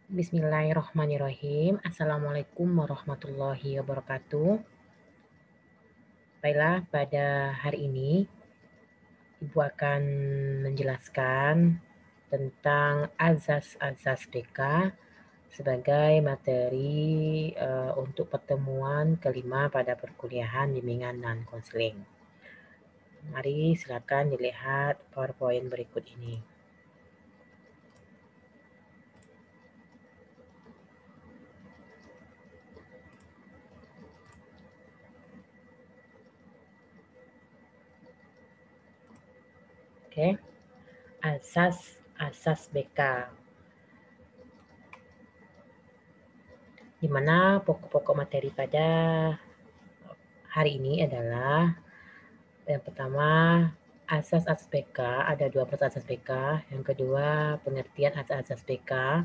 Bismillahirrahmanirrahim. Assalamualaikum warahmatullahi wabarakatuh. Baiklah, pada hari ini Ibu akan menjelaskan tentang azas-azas BK sebagai materi untuk pertemuan kelima pada perkuliahan bimbingan dan konseling. Mari silakan dilihat PowerPoint berikut ini. Oke, asas BK, di mana pokok-pokok materi pada hari ini adalah yang pertama asas-asas BK, ada 12 asas BK. Yang kedua pengertian asas-asas BK.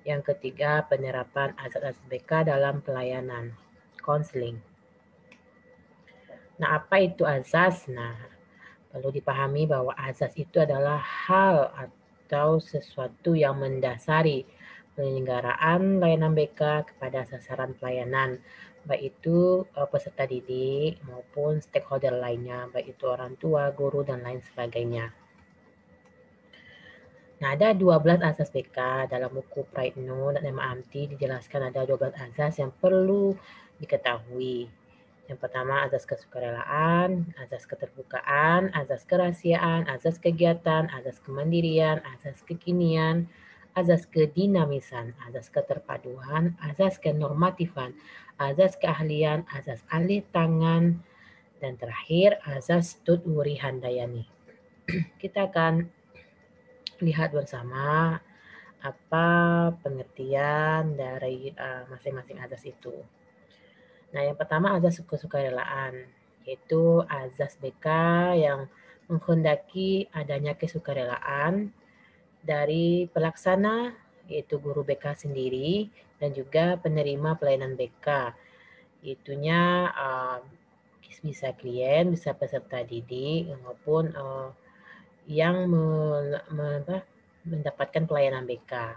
Yang ketiga penerapan asas-asas BK dalam pelayanan konseling. Nah, apa itu azas? Nah, perlu dipahami bahwa azas itu adalah hal atau sesuatu yang mendasari penyelenggaraan layanan BK kepada sasaran pelayanan, baik itu peserta didik maupun stakeholder lainnya, baik itu orang tua, guru, dan lain sebagainya. Nah, ada 12 azas BK dalam buku Praitno dan MAMT dijelaskan ada 12 azas yang perlu diketahui. Yang pertama azas kesukarelaan, azas keterbukaan, azas kerahasiaan, azas kegiatan, azas kemandirian, azas kekinian, azas kedinamisan, azas keterpaduan, azas kenormatifan, azas keahlian, azas alih tangan, dan terakhir azas tutwuri handayani. Kita akan lihat bersama apa pengertian dari masing-masing azas itu. Nah, yang pertama azas kesukarelaan, yaitu azas BK yang menghendaki adanya kesukarelaan dari pelaksana, yaitu guru BK sendiri, dan juga penerima pelayanan BK. Itunya bisa klien, bisa peserta didik, maupun yang mendapatkan pelayanan BK.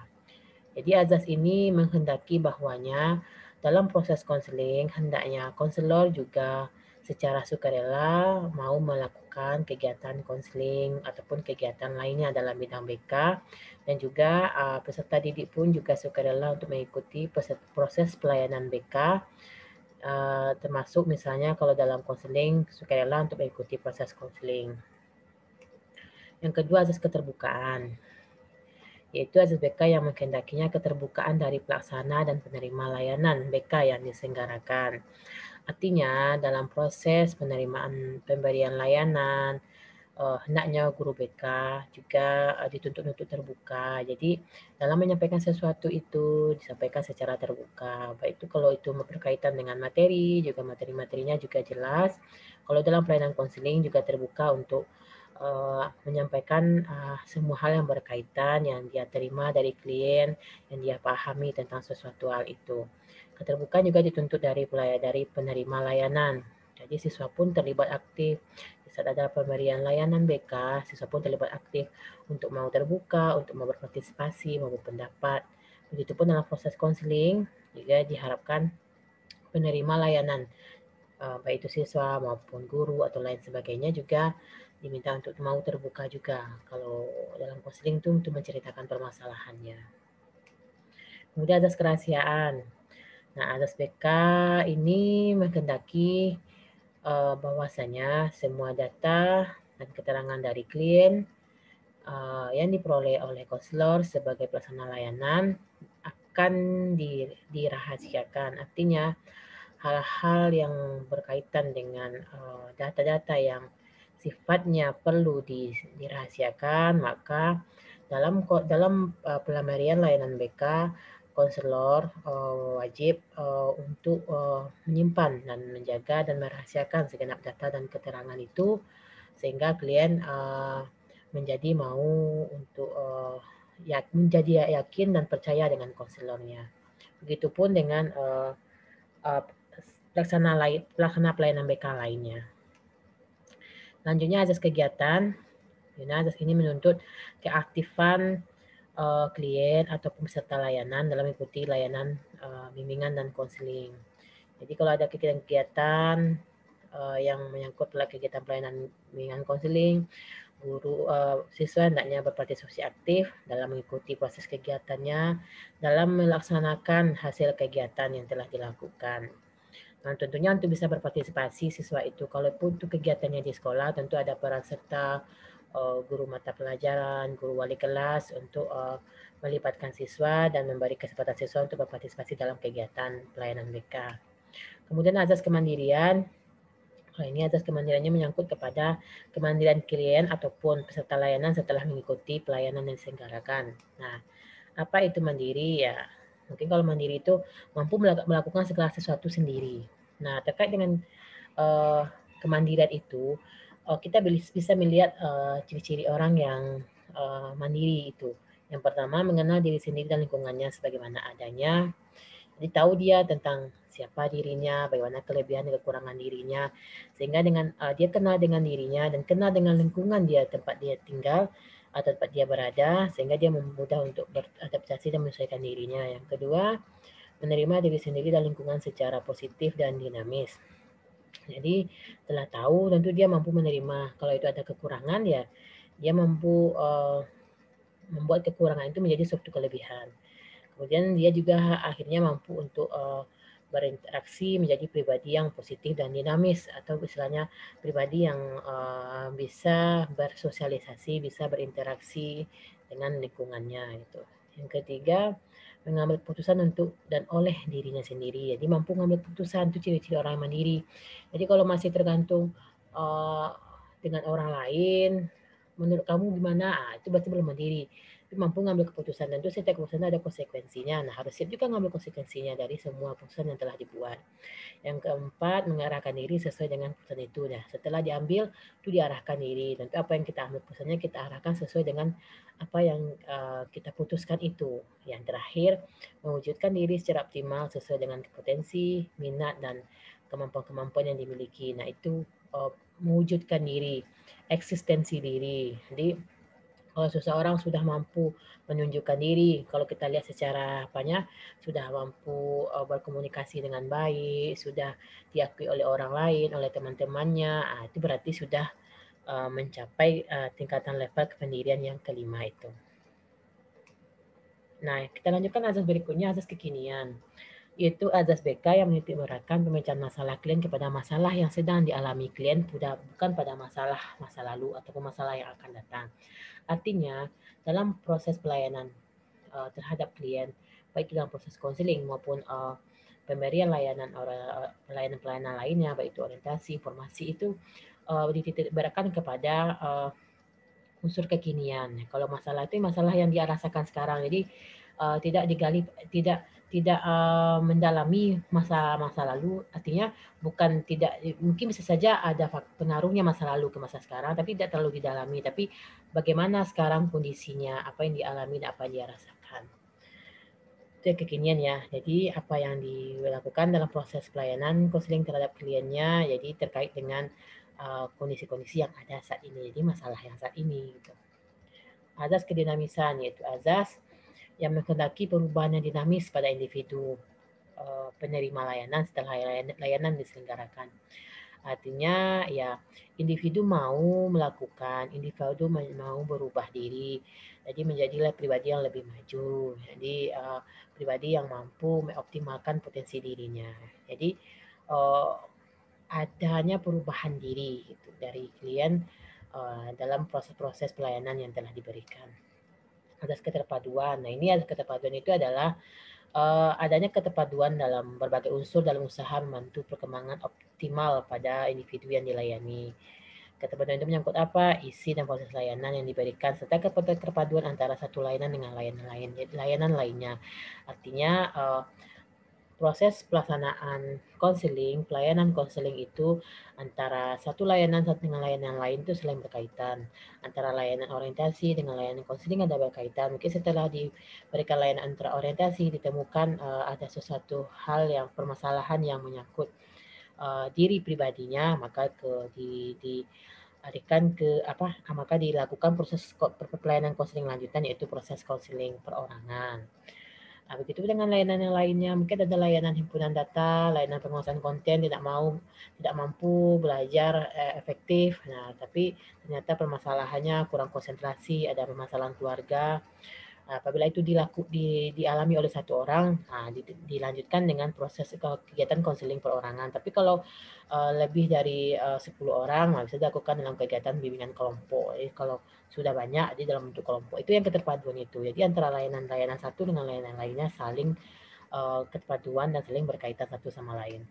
Jadi azas ini menghendaki bahwanya dalam proses konseling hendaknya konselor juga secara sukarela mau melakukan kegiatan konseling ataupun kegiatan lainnya dalam bidang BK, dan juga peserta didik pun juga sukarela untuk mengikuti proses pelayanan BK, termasuk misalnya kalau dalam konseling sukarela untuk mengikuti proses konseling. Yang kedua azas keterbukaan, yaitu azas BK yang menghendakinya keterbukaan dari pelaksana dan penerima layanan BK yang diselenggarakan. Artinya dalam proses penerimaan pemberian layanan, hendaknya guru BK juga dituntut untuk terbuka. Jadi dalam menyampaikan sesuatu itu disampaikan secara terbuka. Baik itu kalau itu berkaitan dengan materi, juga materi-materinya juga jelas. Kalau dalam pelayanan konseling juga terbuka untuk menyampaikan semua hal yang berkaitan yang dia terima dari klien, yang dia pahami tentang sesuatu hal itu. Keterbukaan juga dituntut dari penerima layanan. Jadi siswa pun terlibat aktif. Di saat ada pemberian layanan BK, siswa pun terlibat aktif untuk mau terbuka, untuk mau berpartisipasi, mau berpendapat. Begitupun dalam proses konseling juga diharapkan penerima layanan, baik itu siswa maupun guru atau lain sebagainya juga diminta untuk mau terbuka juga kalau dalam konseling itu untuk menceritakan permasalahannya. Kemudian azas kerahasiaan. Nah, azas BK ini menghendaki bahwasanya semua data dan keterangan dari klien yang diperoleh oleh konselor sebagai pelaksana layanan akan dirahasiakan. Artinya hal-hal yang berkaitan dengan data-data yang sifatnya perlu dirahasiakan, maka dalam pelamarian layanan BK, konselor wajib untuk menyimpan dan menjaga dan merahasiakan segenap data dan keterangan itu sehingga klien menjadi mau untuk menjadi yakin dan percaya dengan konselornya. Begitupun dengan pelaksana pelayanan BK lainnya. Selanjutnya azas kegiatan. Azas ini menuntut keaktifan klien ataupun peserta layanan dalam mengikuti layanan bimbingan dan konseling. Jadi kalau ada kegiatan-kegiatan yang menyangkut kegiatan pelayanan bimbingan konseling, siswa hendaknya berpartisipasi aktif dalam mengikuti proses kegiatannya dalam melaksanakan hasil kegiatan yang telah dilakukan. Nah, tentunya untuk bisa berpartisipasi siswa itu, kalaupun untuk kegiatannya di sekolah, tentu ada peran serta guru mata pelajaran, guru wali kelas untuk melibatkan siswa dan memberi kesempatan siswa untuk berpartisipasi dalam kegiatan pelayanan mereka. Kemudian azas kemandirian. Ini azas kemandiriannya menyangkut kepada kemandirian klien ataupun peserta layanan setelah mengikuti pelayanan yang diselenggarakan. Nah, apa itu mandiri? Ya, mungkin kalau mandiri itu mampu melakukan segala sesuatu sendiri. Nah, terkait dengan kemandirian itu, kita bisa melihat ciri-ciri orang yang mandiri itu. Yang pertama, mengenal diri sendiri dan lingkungannya sebagaimana adanya. Jadi tahu dia tentang siapa dirinya, bagaimana kelebihan dan kekurangan dirinya, sehingga dengan dia kenal dengan dirinya dan kenal dengan lingkungan dia, tempat dia tinggal atau tempat dia berada, sehingga dia mudah untuk beradaptasi dan menyesuaikan dirinya. Yang kedua, menerima diri sendiri dan lingkungan secara positif dan dinamis. Jadi setelah tahu tentu dia mampu menerima kalau itu ada kekurangan, ya dia mampu membuat kekurangan itu menjadi suatu kelebihan. Kemudian dia juga akhirnya mampu untuk berinteraksi menjadi pribadi yang positif dan dinamis, atau istilahnya pribadi yang bisa bersosialisasi, bisa berinteraksi dengan lingkungannya gitu. Yang ketiga, mengambil keputusan untuk dan oleh dirinya sendiri. Jadi mampu mengambil keputusan, itu ciri-ciri orang yang mandiri. Jadi kalau masih tergantung dengan orang lain, menurut kamu gimana? Itu berarti belum mandiri. Tapi mampu ngambil keputusan, dan itu setiap keputusan ada konsekuensinya. Nah, harus siap juga ngambil konsekuensinya dari semua keputusan yang telah dibuat. Yang keempat, mengarahkan diri sesuai dengan keputusan itu. Nah, setelah diambil, itu diarahkan diri. Tentu apa yang kita ambil keputusannya kita arahkan sesuai dengan apa yang kita putuskan itu. Yang terakhir, mewujudkan diri secara optimal sesuai dengan potensi, minat, dan kemampuan-kemampuan yang dimiliki. Nah, itu mewujudkan diri, eksistensi diri. Jadi kalau seseorang sudah mampu menunjukkan diri, kalau kita lihat secara apanya, sudah mampu berkomunikasi dengan baik, sudah diakui oleh orang lain, oleh teman-temannya, itu berarti sudah mencapai tingkatan level kependirian yang kelima itu. Nah, kita lanjutkan azas berikutnya, azas kekinian, yaitu azas BK yang menitik beratkan pemecahan masalah klien kepada masalah yang sedang dialami klien, bukan pada masalah masa lalu ataupun masalah yang akan datang. Artinya, dalam proses pelayanan terhadap klien, baik dalam proses konseling maupun pemberian pelayanan-pelayanan lainnya, baik itu orientasi, informasi, itu dititik beratkan kepada unsur kekinian. Kalau masalah itu masalah yang dia rasakan sekarang, jadi tidak digali, tidak mendalami masa lalu, artinya bukan tidak, mungkin bisa saja ada pengaruhnya masa lalu ke masa sekarang, tapi tidak terlalu didalami, tapi bagaimana sekarang kondisinya, apa yang dialami dan apa yang dia rasakan. Itu kekinian ya. Jadi apa yang dilakukan dalam proses pelayanan konseling terhadap kliennya, jadi terkait dengan kondisi-kondisi yang ada saat ini, jadi masalah yang saat ini gitu. Azas kedinamisan, yaitu azas yang menghendaki perubahan yang dinamis pada individu penerima layanan setelah layanan diselenggarakan. Artinya ya individu mau melakukan, individu mau berubah diri, jadi menjadilah pribadi yang lebih maju, jadi pribadi yang mampu mengoptimalkan potensi dirinya. Jadi adanya perubahan diri gitu, dari klien dalam proses-proses pelayanan yang telah diberikan. Azas keterpaduan. Nah, ini azas keterpaduan itu adalah adanya keterpaduan dalam berbagai unsur dalam usaha membantu perkembangan optimal pada individu yang dilayani. Keterpaduan itu menyangkut apa? Isi dan proses layanan yang diberikan, serta keterpaduan antara satu layanan dengan layanan lainnya. Artinya proses pelaksanaan konseling, pelayanan konseling itu antara satu layanan dengan layanan lain itu saling berkaitan. Antara layanan orientasi dengan layanan konseling ada berkaitan. Mungkin setelah diberikan layanan antara orientasi ditemukan ada sesuatu hal yang permasalahan yang menyangkut diri pribadinya, maka alihkan ke maka dilakukan proses pelayanan konseling lanjutan, yaitu proses konseling perorangan. Begitu dengan layanan yang lainnya, mungkin ada layanan himpunan data, layanan penguasaan konten, tidak mampu belajar efektif. Nah, tapi ternyata permasalahannya kurang konsentrasi, ada permasalahan keluarga. Apabila itu dialami oleh satu orang, dilanjutkan dengan proses kegiatan konseling perorangan. Tapi kalau lebih dari 10 orang, bisa dilakukan dalam kegiatan bimbingan kelompok. Jadi kalau sudah banyak di dalam bentuk kelompok, itu yang keterpaduan itu. Jadi antara layanan-layanan satu dengan layanan lainnya saling keterpaduan dan saling berkaitan satu sama lain.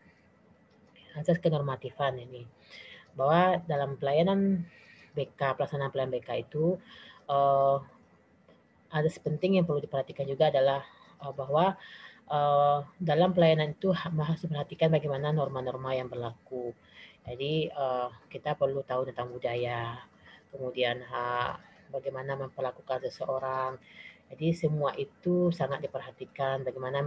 Asas kenormatifan ini, bahwa dalam pelayanan BK, pelaksanaan pelayanan BK itu ada penting yang perlu diperhatikan juga adalah bahwa dalam pelayanan itu harus diperhatikan bagaimana norma-norma yang berlaku. Jadi kita perlu tahu tentang budaya, kemudian bagaimana memperlakukan seseorang. Jadi semua itu sangat diperhatikan, bagaimana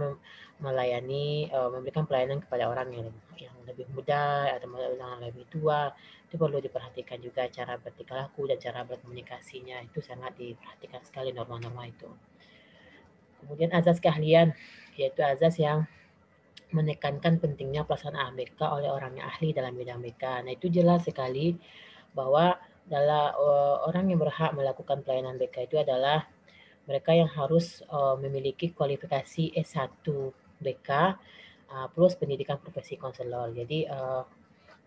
melayani, memberikan pelayanan kepada orang yang lebih muda atau yang lebih tua. Itu perlu diperhatikan juga cara bertingkah laku dan cara berkomunikasinya, itu sangat diperhatikan sekali norma-norma itu. Kemudian azas keahlian, yaitu azas yang menekankan pentingnya pelaksanaan BK oleh orang yang ahli dalam bidang BK. Nah, itu jelas sekali bahwa orang yang berhak melakukan pelayanan BK itu adalah mereka yang harus memiliki kualifikasi S1 BK plus pendidikan profesi konselor. Jadi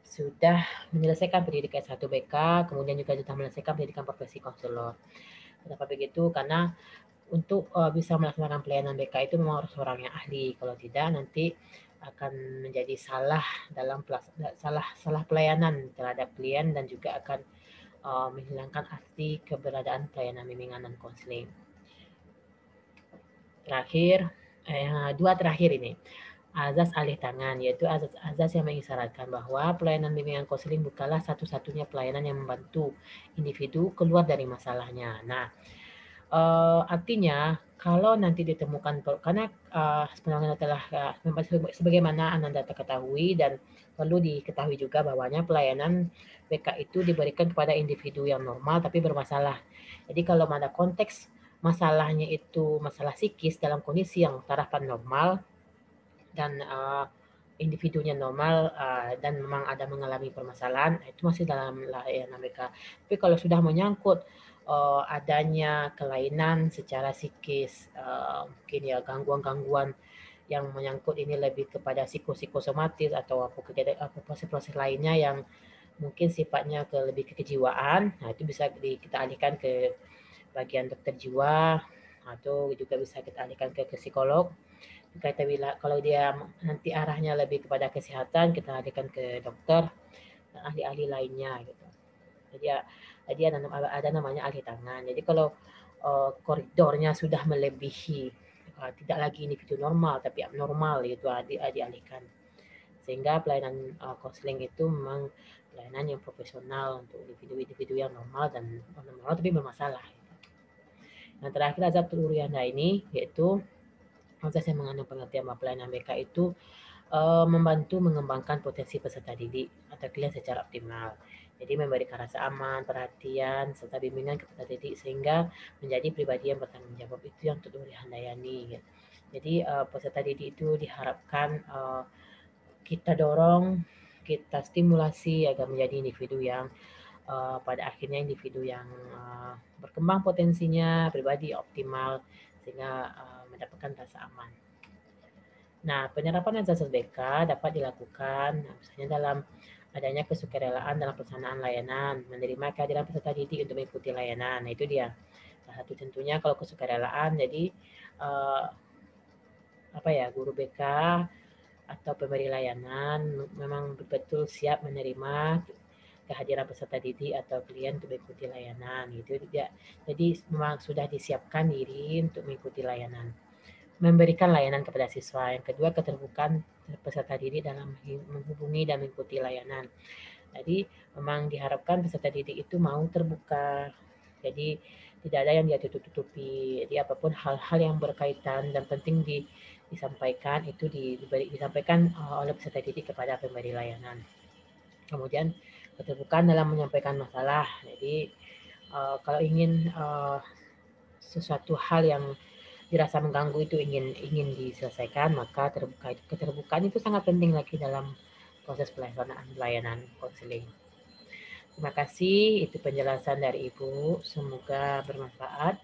sudah menyelesaikan pendidikan S1 BK, kemudian juga sudah menyelesaikan pendidikan profesi konselor. Kenapa begitu? Karena untuk bisa melaksanakan pelayanan BK itu memang harus orang yang ahli. Kalau tidak, nanti akan menjadi salah dalam salah pelayanan terhadap klien dan juga akan menghilangkan arti keberadaan pelayanan bimbingan dan konseling. Terakhir, dua terakhir ini, azas alih tangan, yaitu azas yang mengisyaratkan bahwa pelayanan bimbingan konseling bukanlah satu-satunya pelayanan yang membantu individu keluar dari masalahnya. Nah, artinya kalau nanti ditemukan, karena sebenarnya telah sebagaimana Ananda ketahui dan perlu diketahui juga bahwanya pelayanan BK itu diberikan kepada individu yang normal tapi bermasalah. Jadi kalau ada konteks masalahnya itu masalah psikis dalam kondisi yang tarapan normal dan individunya normal dan memang ada mengalami permasalahan, itu masih dalam layanan BK. Tapi kalau sudah menyangkut adanya kelainan secara psikis, mungkin ya gangguan-gangguan yang menyangkut ini lebih kepada psikosomatis atau proses-proses lainnya yang mungkin sifatnya lebih ke kejiwaan, nah itu bisa kita alihkan ke bagian dokter jiwa atau juga bisa kita alihkan ke psikolog. Kalau dia nanti arahnya lebih kepada kesehatan, kita alihkan ke dokter dan ahli-ahli lainnya gitu. Jadi ada namanya ahli tangan. Jadi kalau koridornya sudah melebihi tidak lagi individu normal tapi abnormal, itu dialihkan. Sehingga pelayanan konseling itu memang pelayanan yang profesional untuk individu-individu yang normal dan normal tapi bermasalah. Yang terakhir azab Uriyana ini yaitu azas yang mengandung pengertian bahwa pelayanan BK itu membantu mengembangkan potensi peserta didik atau klien secara optimal. Jadi memberikan rasa aman, perhatian, serta bimbingan kepada didik sehingga menjadi pribadi yang bertanggung jawab. Itu yang Tuturi Handayani. Jadi peserta didik itu diharapkan kita dorong, kita stimulasi agar menjadi individu yang pada akhirnya individu yang berkembang potensinya, pribadi optimal sehingga mendapatkan rasa aman. Nah, penyerapan azas BK dapat dilakukan misalnya dalam adanya kesukarelaan dalam pelaksanaan layanan, menerima kehadiran peserta didik untuk mengikuti layanan. Nah, itu dia. Salah satu tentunya kalau kesukarelaan, jadi guru BK atau pemberi layanan memang betul siap menerima kehadiran peserta didik atau klien untuk mengikuti layanan gitu ya. Jadi memang sudah disiapkan diri untuk mengikuti layanan, memberikan layanan kepada siswa. Yang kedua, keterbukaan peserta didik dalam menghubungi dan mengikuti layanan. Jadi memang diharapkan peserta didik itu mau terbuka. Jadi tidak ada yang dia tutup-tutupi. Jadi apapun hal-hal yang berkaitan dan penting disampaikan itu disampaikan oleh peserta didik kepada pemberi layanan. Kemudian keterbukaan dalam menyampaikan masalah. Jadi kalau ingin sesuatu hal yang dirasa mengganggu itu ingin diselesaikan, maka keterbukaan itu sangat penting lagi dalam proses pelayanan konseling. Terima kasih, itu penjelasan dari Ibu. Semoga bermanfaat.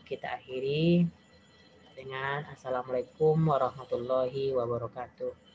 Kita akhiri dengan Assalamualaikum warahmatullahi wabarakatuh.